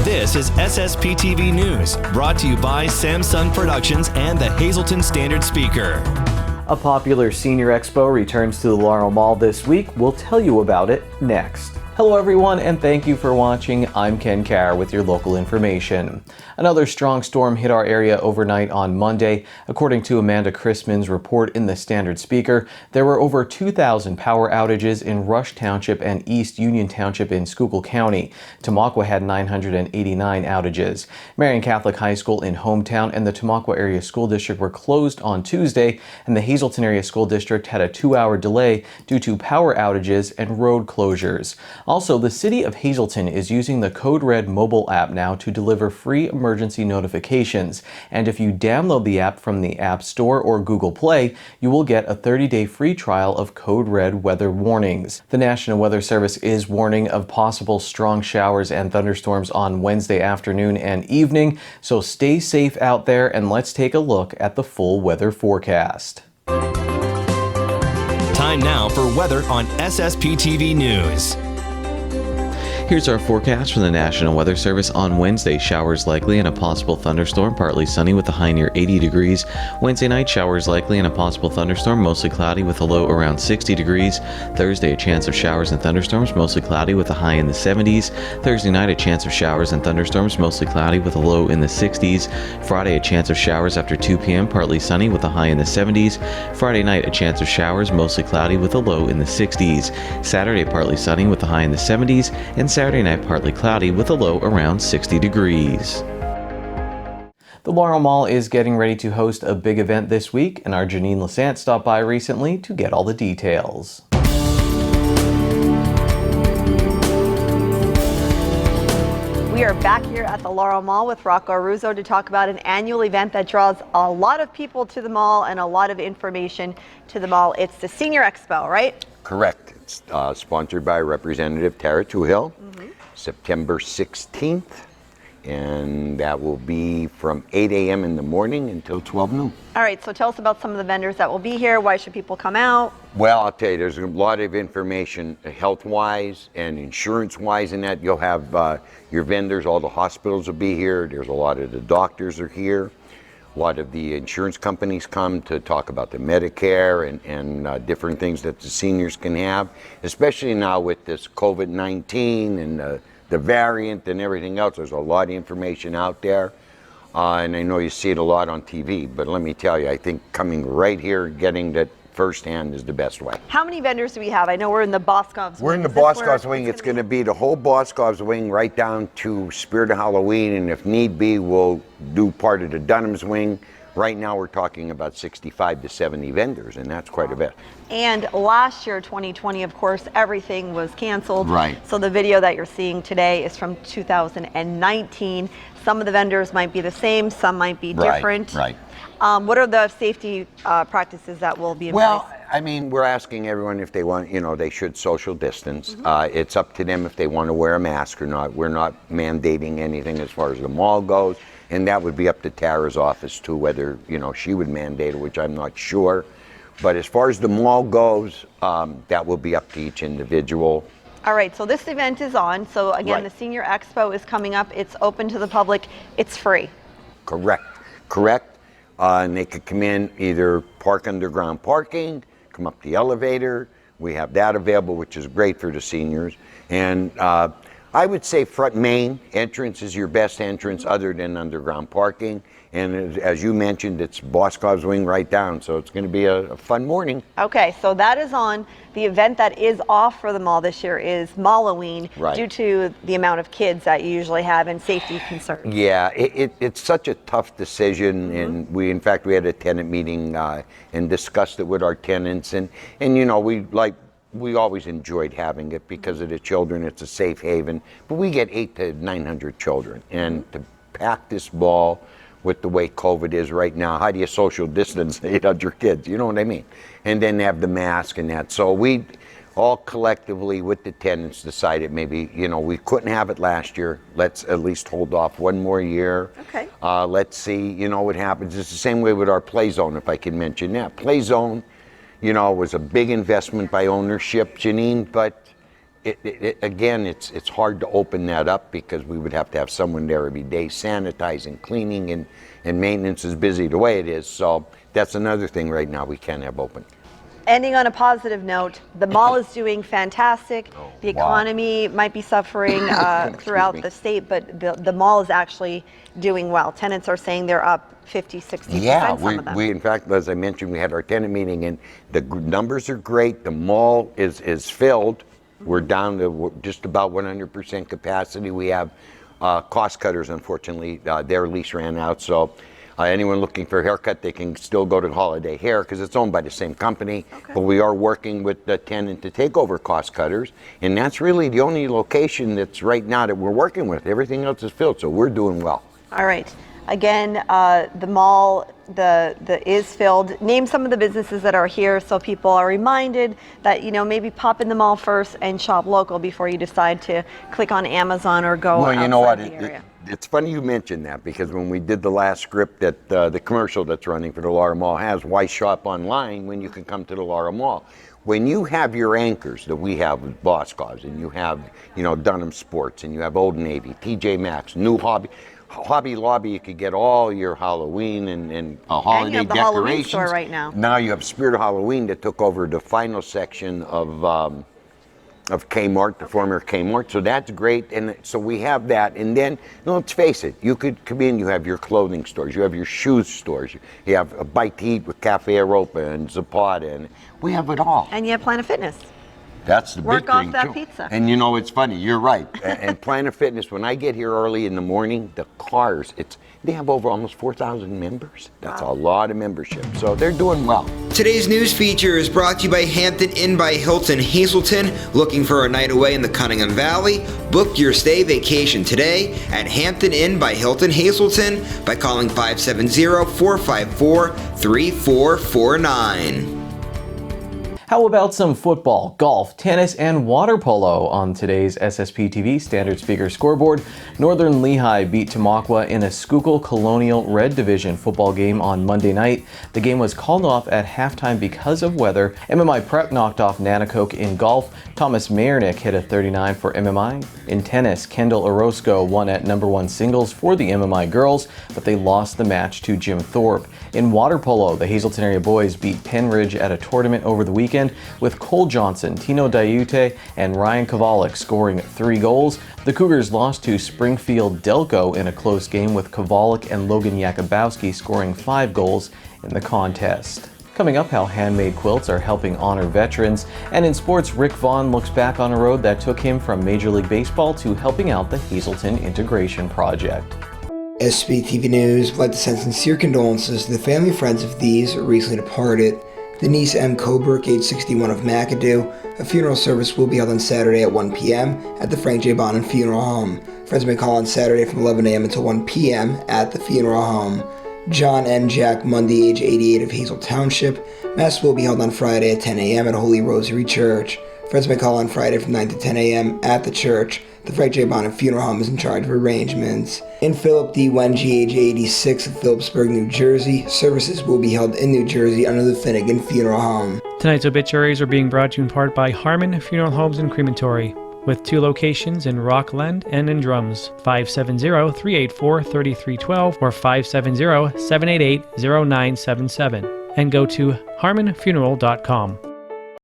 This is SSPTV News, brought to you by Samsung Productions and the Hazleton Standard Speaker. A popular senior expo returns to the Laurel Mall this week. We'll tell you about it next. Hello everyone, and thank you for watching. I'm Ken Carr with your local information. Another strong storm hit our area overnight on Monday. According to Amanda Chrisman's report in the Standard Speaker, there were over 2,000 power outages in Rush Township and East Union Township in Schuylkill County. Tamaqua had 989 outages. Marian Catholic High School in Hometown and the Tamaqua Area School District were closed on Tuesday, and the Hazleton Area School District had a 2-hour delay due to power outages and road closures. Also, the City of Hazleton is using the Code Red mobile app now to deliver free emergency notifications. And if you download the app from the App Store or Google Play, you will get a 30-day free trial of Code Red weather warnings. The National Weather Service is warning of possible strong showers and thunderstorms on Wednesday afternoon and evening, so stay safe out there, and let's take a look at the full weather forecast. Time now for weather on SSPTV News. Here's our forecast from the National Weather Service on Wednesday. Showers likely and a possible thunderstorm, partly sunny with a high near 80 degrees. Wednesday night, showers likely and a possible thunderstorm, mostly cloudy with a low around 60 degrees. Thursday, a chance of showers and thunderstorms, mostly cloudy with a high in the 70s. Thursday night, a chance of showers and thunderstorms, mostly cloudy with a low in the 60s. Friday, a chance of showers after 2 p.m., partly sunny with a high in the 70s. Friday night, a chance of showers, mostly cloudy with a low in the 60s. Saturday, partly sunny with a high in the 70s. And Saturday night, partly cloudy with a low around 60 degrees. The Laurel Mall is getting ready to host a big event this week, and our Janine Lassant stopped by recently to get all the details. We are back here at the Laurel Mall with Rocco Russo to talk about an annual event that draws a lot of people to the mall and a lot of information to the mall. It's the Senior Expo, right? Correct. It's sponsored by Representative Tara Toohill, September 16th, and that will be from 8 a.m. in the morning until 12 noon. All right, so tell us about some of the vendors that will be here. Why should people come out? Well, I'll tell you, there's a lot of information health-wise and insurance-wise in that. You'll have your vendors, all the hospitals will be here. There's a lot of the doctors are here. A lot of the insurance companies come to talk about the Medicare and different things that the seniors can have, especially now with this COVID-19 and the variant and everything else. There's a lot of information out there, and I know you see it a lot on TV, but let me tell you, I think coming right here, getting that firsthand is the best way. How many vendors do we have? I know we're in the Boscov's wing. We're in the Boscov's wing. It's going to be the whole Boscov's wing right down to Spirit of Halloween, and if need be, we'll do part of the Dunham's wing. Right now we're talking about 65 to 70 vendors, and that's quite a bit. And last year, 2020, of course, everything was canceled. Right. So the video that you're seeing today is from 2019. Some of the vendors might be the same, some might be different. Right. What are the safety practices that will be in place? Well, I mean, we're asking everyone if they want, they should social distance. It's up to them if they want to wear a mask or not. We're not mandating anything as far as the mall goes, and that would be up to Tara's office too, whether, she would mandate it, which I'm not sure. But as far as the mall goes, that will be up to each individual. All right, so this event is on. So again, the Senior Expo is coming up. It's open to the public. It's free. Correct. And they could come in, either park underground parking, come up the elevator. We have that available, which is great for the seniors. And I would say front main entrance is your best entrance other than underground parking. And as you mentioned, it's Boscov's wing right down, so it's going to be a fun morning. Okay, so that is on. The event that is off for the mall this year is Malloween, due to the amount of kids that you usually have and safety concerns. Yeah, it's such a tough decision, and we had a tenant meeting and discussed it with our tenants, and we always enjoyed having it because of the children. It's a safe haven, but we get 800 to 900 children, and to pack this ball with the way COVID is right now, how do you social distance 800 kids? You know what I mean? And then have the mask and that. So we all collectively with the tenants decided maybe, we couldn't have it last year. Let's at least hold off one more year. Okay. Let's see, what happens. It's the same way with our play zone, if I can mention that. Play zone, you know, it was a big investment by ownership, Janine, but again, it's hard to open that up because we would have to have someone there every day sanitizing, cleaning, and maintenance is busy the way it is. So that's another thing right now we can't have open. Ending on a positive note, the mall is doing fantastic. The economy might be suffering throughout the state, but the mall is actually doing well. Tenants are saying they're up 50, 60%. Yeah, some of them. we in fact, as I mentioned, we had our tenant meeting and the numbers are great. The mall is filled. We're down to just about 100% capacity. We have cost cutters, unfortunately. Their lease ran out, so anyone looking for a haircut, they can still go to Holiday Hair because it's owned by the same company. Okay. But we are working with the tenant to take over cost cutters, and that's really the only location that's right now that we're working with. Everything else is filled, so we're doing well. All right. Again, the mall is filled. Name some of the businesses that are here so people are reminded that, you know, maybe pop in the mall first and shop local before you decide to click on Amazon or go outside you know what? the area. It's funny you mentioned that because when we did the last script that the commercial that's running for the Laurel Mall has, why shop online when you can come to the Laurel Mall? When you have your anchors that we have with Boscov's and you have, you know, Dunham Sports and you have Old Navy, TJ Maxx, New Hobby Lobby, you could get all your Halloween and holiday and you have the decorations. Halloween store right now. Now you have Spirit of Halloween that took over the final section of Kmart, the former Kmart. So that's great. And so we have that. And then, let's face it, you could come in, you have your clothing stores, you have your shoes stores, you have a Bite to Eat with Cafe Europa and Zapata, and we have it all. And you have Planet Fitness. That's the Work big thing, off that too. pizza. And you know, it's funny, you're right. And Planet Fitness, when I get here early in the morning, the cars, they have over almost 4,000 members. That's a lot of membership. So they're doing well. Today's news feature is brought to you by Hampton Inn by Hilton Hazleton. Looking for a night away in the Cunningham Valley? Book your stay vacation today at Hampton Inn by Hilton Hazleton by calling 570-454-3449. How about some football, golf, tennis, and water polo on today's SSPTV Standard Speaker Scoreboard? Northern Lehigh beat Tamaqua in a Schuylkill Colonial Red Division football game on Monday night. The game was called off at halftime because of weather. MMI Prep knocked off Nanacoke in golf. Thomas Mayernick hit a 39 for MMI. In tennis, Kendall Orozco won at #1 singles for the MMI girls, but they lost the match to Jim Thorpe. In water polo, the Hazleton area boys beat Penridge at a tournament over the weekend, with Cole Johnson, Tino Diute, and Ryan Kovalik scoring 3 goals. The Cougars lost to Springfield Delco in a close game, with Kovalik and Logan Yakubowski scoring 5 goals in the contest. Coming up, how handmade quilts are helping honor veterans. And in sports, Rick Vaughn looks back on a road that took him from Major League Baseball to helping out the Hazleton Integration Project. SSPTV News would like to send sincere condolences to the family and friends of these recently departed. Denise M. Coburg, age 61 of McAdoo. A funeral service will be held on Saturday at 1 p.m. at the Frank J. Bonham Funeral Home. Friends may call on Saturday from 11 a.m. until 1 p.m. at the funeral home. John N. Jack Mundy, age 88 of Hazel Township. Mass will be held on Friday at 10 a.m. at Holy Rosary Church. Friends may call on Friday from 9 to 10 a.m. at the church. The Frank J. Bonham Funeral Home is in charge of arrangements. In Philip D. Wengie, age 86 of Phillipsburg, New Jersey, services will be held in New Jersey under the Finnegan Funeral Home. Tonight's obituaries are being brought to you in part by Harmon Funeral Homes and Crematory, with 2 locations in Rockland and in Drums. 570-384-3312 or 570-788-0977. And go to harmonfuneral.com.